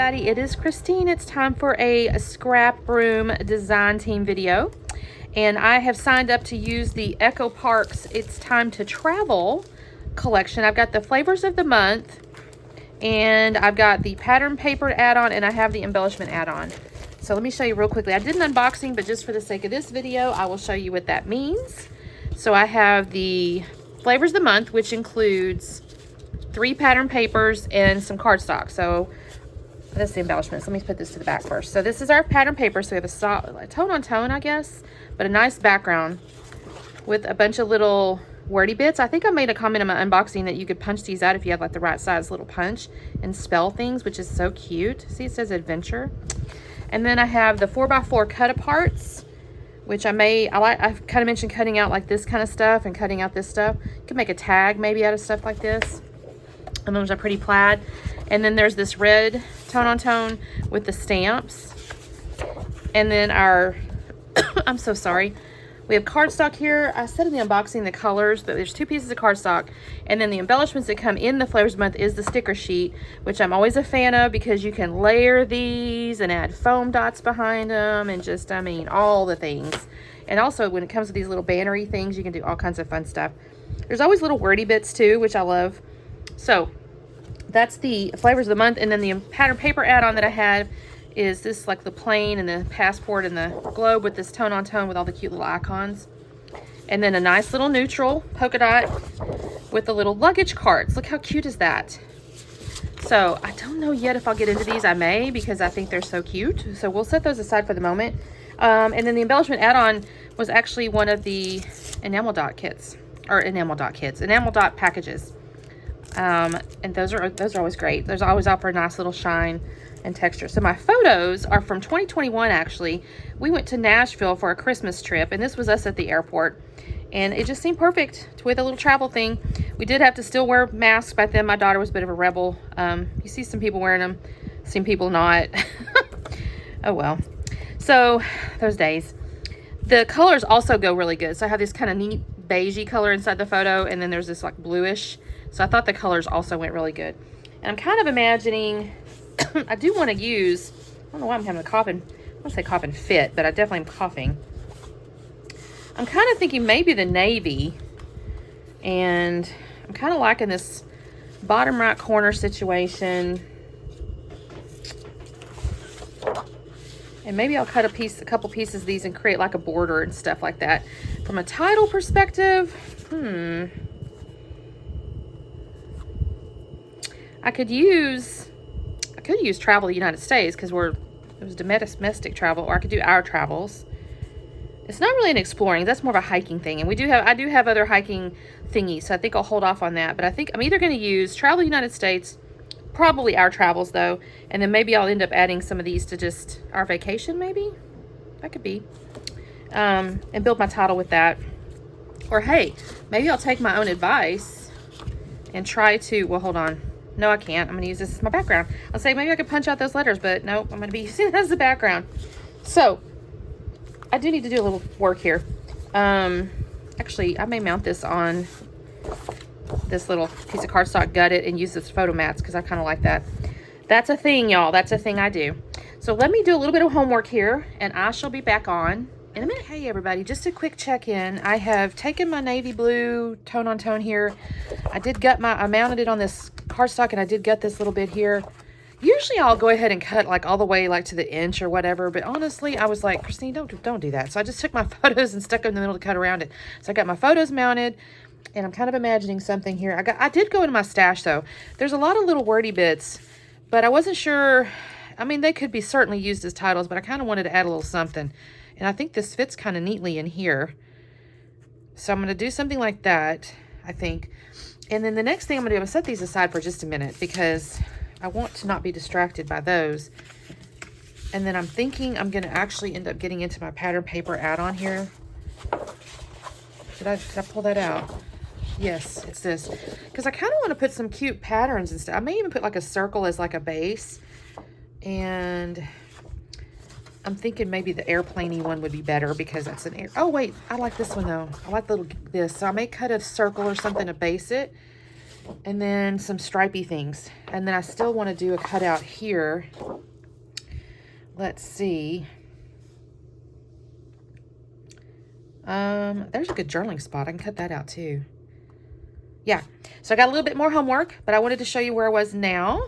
everybody, it is Christine. It's time for a scrap room design team video, and I have signed up to use the Echo Park's It's Time to Travel collection. I've got the flavors of the month, and I've got the pattern paper add-on, and I have the embellishment add-on. So let me show you real quickly. I did an unboxing, but just for the sake of this video, I will show you what that means. So I have the flavors of the month, which includes 3 pattern papers and some cardstock. So that's the embellishments. Let me put this to the back first. So this is our pattern paper. So we have a soft, tone on tone, I guess, but a nice background with a bunch of little wordy bits. I think I made a comment in my unboxing that you could punch these out if you have like the right size little punch and spell things, which is so cute. See, it says adventure. And then I have the 4x4 cut aparts, which I've kind of mentioned cutting out like this kind of stuff and cutting out this stuff. You can make a tag maybe out of stuff like this. And those are pretty plaid. And then there's this red tone on tone with the stamps. And then our, I'm so sorry. We have cardstock here. I said in the unboxing the colors, but there's 2 pieces of cardstock. And then the embellishments that come in the flavors month is the sticker sheet, which I'm always a fan of because you can layer these and add foam dots behind them and just, I mean, all the things. And also when it comes to these little bannery things, you can do all kinds of fun stuff. There's always little wordy bits too, which I love. So that's the flavors of the month. And then the pattern paper add-on that I have is this, like the plane and the passport and the globe with this tone on tone with all the cute little icons. And then a nice little neutral polka dot with the little luggage carts. Look how cute is that? So I don't know yet if I'll get into these. I may, because I think they're so cute. So we'll set those aside for the moment. And then the embellishment add-on was actually one of the enamel dot kits, or enamel dot packages. And those are always great. Those always offer a nice little shine and texture. So my photos are from 2021 actually. We went to Nashville for a Christmas trip, and this was us at the airport. And it just seemed perfect with a little travel thing. We did have to still wear masks back then. My daughter was a bit of a rebel. You see some people wearing them, some people not. Oh well. So those days. The colors also go really good. So I have this kind of neat beigey color inside the photo, and then there's this like bluish. So I thought the colors also went really good. And I'm kind of imagining, I do want to use, I don't know why I'm having a coughing, I want to say coughing fit, but I definitely am coughing. I'm kind of thinking maybe the navy, and I'm kind of liking this bottom right corner situation. And maybe I'll cut a couple pieces of these and create like a border and stuff like that. From a title perspective, I could use Travel the United States because it was domestic travel, or I could do Our Travels. It's not really an exploring, that's more of a hiking thing. And I do have other hiking thingies, so I think I'll hold off on that. But I think I'm either going to use Travel the United States, probably Our Travels though, and then maybe I'll end up adding some of these to just Our Vacation maybe. That could be. And build my title with that. Or hey, maybe I'll take my own advice and try to, well, hold on. No, I can't. I'm going to use this as my background. I'll say maybe I could punch out those letters, but nope, I'm going to be using it as the background. So I do need to do a little work here. Actually, I may mount this on this little piece of cardstock, gut it, and use this photo mats because I kind of like that. That's a thing, y'all. That's a thing I do. So let me do a little bit of homework here, and I shall be back on in a minute. Hey everybody, just a quick check-in. I have taken my navy blue tone on tone here. I mounted it on this cardstock, and I did gut this little bit here. Usually I'll go ahead and cut like all the way like to the inch or whatever, but honestly I was like, Christine, don't do that. So I just took my photos and stuck them in the middle to cut around it. So I got my photos mounted, and I'm kind of imagining something here. I did go into my stash though. There's a lot of little wordy bits, but I wasn't sure. I mean, they could be certainly used as titles, but I kind of wanted to add a little something. And I think this fits kind of neatly in here. So I'm going to do something like that, I think. And then the next thing I'm going to do, I'm going to set these aside for just a minute because I want to not be distracted by those. And then I'm thinking I'm going to actually end up getting into my pattern paper add-on here. Did I pull that out? Yes, it's this. Because I kind of want to put some cute patterns and stuff. I may even put like a circle as like a base. And I'm thinking maybe the airplane-y one would be better because that's an air. Oh, wait. I like this one, though. I like this. So I may cut a circle or something to base it. And then some stripey things. And then I still want to do a cutout here. Let's see. There's a good journaling spot. I can cut that out too. Yeah. So I got a little bit more homework, but I wanted to show you where I was now.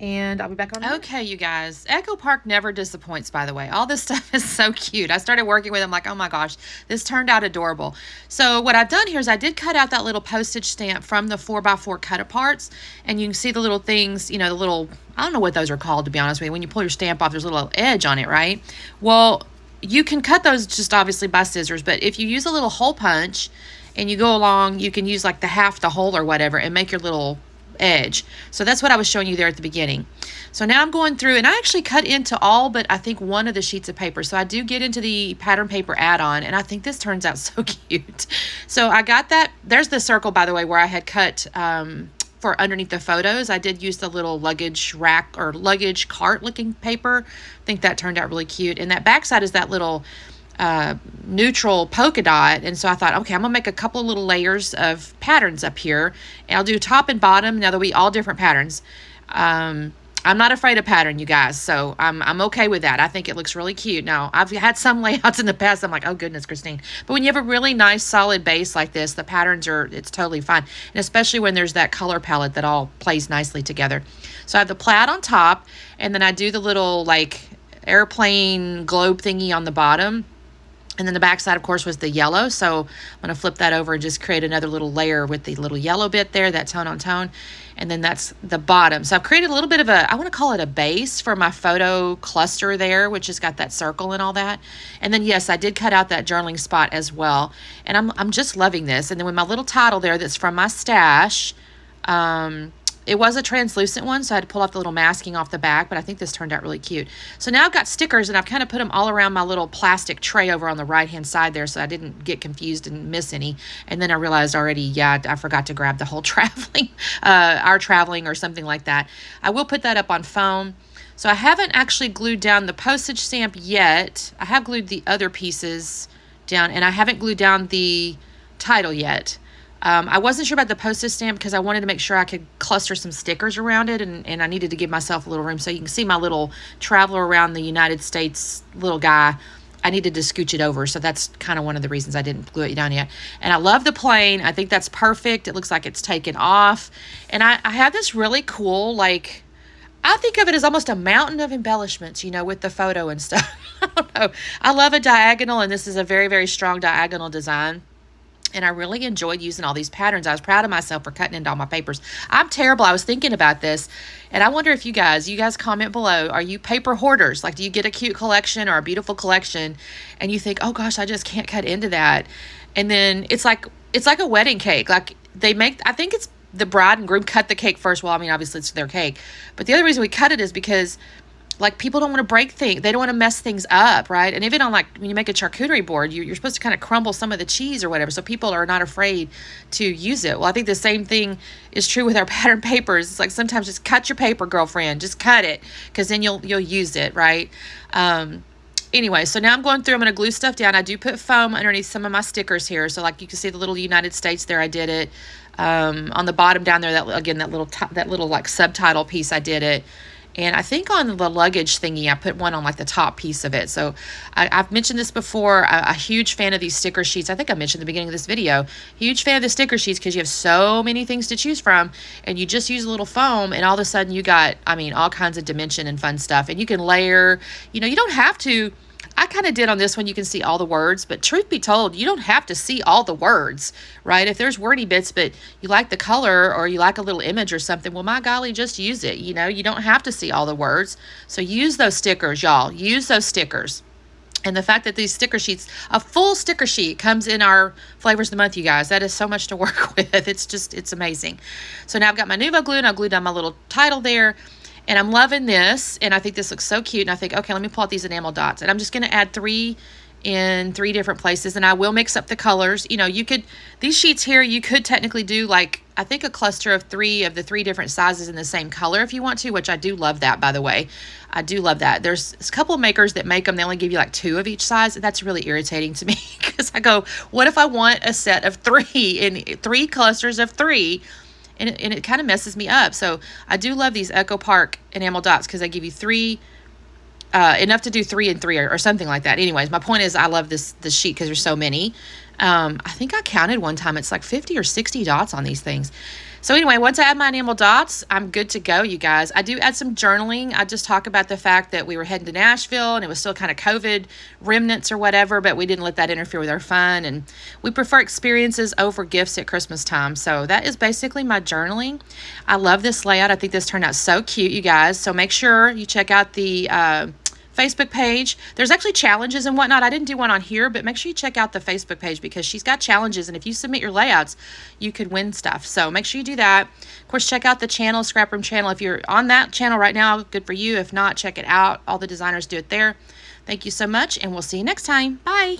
And I'll be back on. Okay, you guys. Echo Park never disappoints, by the way. All this stuff is so cute. I started working with them like, oh my gosh, this turned out adorable. So what I've done here is I did cut out that little postage stamp from the 4x4 cut aparts. And you can see the little things, you know, the little, I don't know what those are called, to be honest with you. When you pull your stamp off, there's a little edge on it, right? Well, you can cut those just obviously by scissors. But if you use a little hole punch and you go along, you can use like the half the hole or whatever and make your little edge. So that's what I was showing you there at the beginning. So now I'm going through, and I actually cut into all but I think one of the sheets of paper. So I do get into the pattern paper add-on, and I think this turns out so cute. So I got that. There's the circle, by the way, where I had cut for underneath the photos. I did use the little luggage rack or luggage cart looking paper. I think that turned out really cute. And that backside is that little neutral polka dot, and so I thought, okay, I'm gonna make a couple of little layers of patterns up here, and I'll do top and bottom. Now there'll be all different patterns. I'm not afraid of pattern, you guys, so I'm okay with that. I think it looks really cute. Now I've had some layouts in the past, I'm like, oh goodness, Christine, but when you have a really nice solid base like this, the patterns it's totally fine, and especially when there's that color palette that all plays nicely together. So I have the plaid on top, and then I do the little like airplane globe thingy on the bottom. And then the back side, of course, was the yellow. So I'm going to flip that over and just create another little layer with the little yellow bit there, that tone on tone. And then that's the bottom. So I've created a little bit of I want to call it a base for my photo cluster there, which has got that circle and all that. And then, yes, I did cut out that journaling spot as well. And I'm just loving this. And then with my little title there that's from my stash, it was a translucent one, so I had to pull off the little masking off the back, but I think this turned out really cute. So now I've got stickers, and I've kind of put them all around my little plastic tray over on the right-hand side there, so I didn't get confused and miss any. And then I realized already, yeah, I forgot to grab the whole traveling, our traveling or something like that. I will put that up on foam. So I haven't actually glued down the postage stamp yet. I have glued the other pieces down, and I haven't glued down the title yet. I wasn't sure about the postage stamp because I wanted to make sure I could cluster some stickers around it, and I needed to give myself a little room. So you can see my little traveler around the United States little guy. I needed to scooch it over, so that's kind of one of the reasons I didn't glue it down yet. And I love the plain. I think that's perfect. It looks like it's taken off. And I have this really cool, like, I think of it as almost a mountain of embellishments, you know, with the photo and stuff. I don't know. I love a diagonal, and this is a very, very strong diagonal design. And I really enjoyed using all these patterns. I was proud of myself for cutting into all my papers. I'm terrible. I was thinking about this, and I wonder if you guys comment below. Are you paper hoarders? Like, do you get a cute collection or a beautiful collection, and you think, oh gosh, I just can't cut into that? And then it's like a wedding cake. Like I think it's the bride and groom cut the cake first. Well, I mean, obviously it's their cake, but the other reason we cut it is because, like, people don't want to break things. They don't want to mess things up, right? And even on, like, when you make a charcuterie board, you're supposed to kind of crumble some of the cheese or whatever, so people are not afraid to use it. Well, I think the same thing is true with our pattern papers. It's like, sometimes just cut your paper, girlfriend. Just cut it, because then you'll use it, right? Anyway, so now I'm going through. I'm going to glue stuff down. I do put foam underneath some of my stickers here. So, like, you can see the little United States there. I did it. On the bottom down there, that little like subtitle piece, I did it. And I think on the luggage thingy, I put one on like the top piece of it. So I've mentioned this before, a huge fan of these sticker sheets. I think I mentioned at the beginning of this video, huge fan of the sticker sheets because you have so many things to choose from, and you just use a little foam, and all of a sudden you got, I mean, all kinds of dimension and fun stuff. And you can layer, you know, you don't have to. I kind of did on this one, you can see all the words, but truth be told, you don't have to see all the words, right? If there's wordy bits, but you like the color or you like a little image or something, well, my golly, just use it. You know, you don't have to see all the words. So use those stickers, y'all. Use those stickers. And the fact that these sticker sheets, a full sticker sheet comes in our Flavors of the Month, you guys. That is so much to work with. It's amazing. So now I've got my Nuvo glue, and I'll glue down my little title there. And I'm loving this, and I think this looks so cute. And I think, okay, let me pull out these enamel dots. And I'm just going to add 3 in 3 different places, and I will mix up the colors. You know, you could, these sheets here, you could technically do, like, I think a cluster of 3 of the 3 different sizes in the same color if you want to, which I do love that, by the way. I do love that. There's a couple of makers that make them, they only give you like 2 of each size. That's really irritating to me because I go, what if I want a set of 3 in 3 clusters of 3? and it kind of messes me up. So I do love these Echo Park enamel dots because they give you three, enough to do 3 and 3 or something like that. Anyways, my point is I love this sheet because there's so many. I think I counted one time, it's like 50 or 60 dots on these things. So anyway, once I add my enamel dots, I'm good to go, you guys. I do add some journaling. I just talk about the fact that we were heading to Nashville and it was still kind of COVID remnants or whatever, but we didn't let that interfere with our fun. And we prefer experiences over gifts at Christmas time. So that is basically my journaling. I love this layout. I think this turned out so cute, you guys. So make sure you check out the Facebook page. There's actually challenges and whatnot. I didn't do one on here, but make sure you check out the Facebook page because she's got challenges, and if you submit your layouts, you could win stuff. So make sure you do that. Of course, check out the channel, ScrapRoom channel. If you're on that channel right now, good for you. If not, check it out. All the designers do it there. Thank you so much, and we'll see you next time. Bye.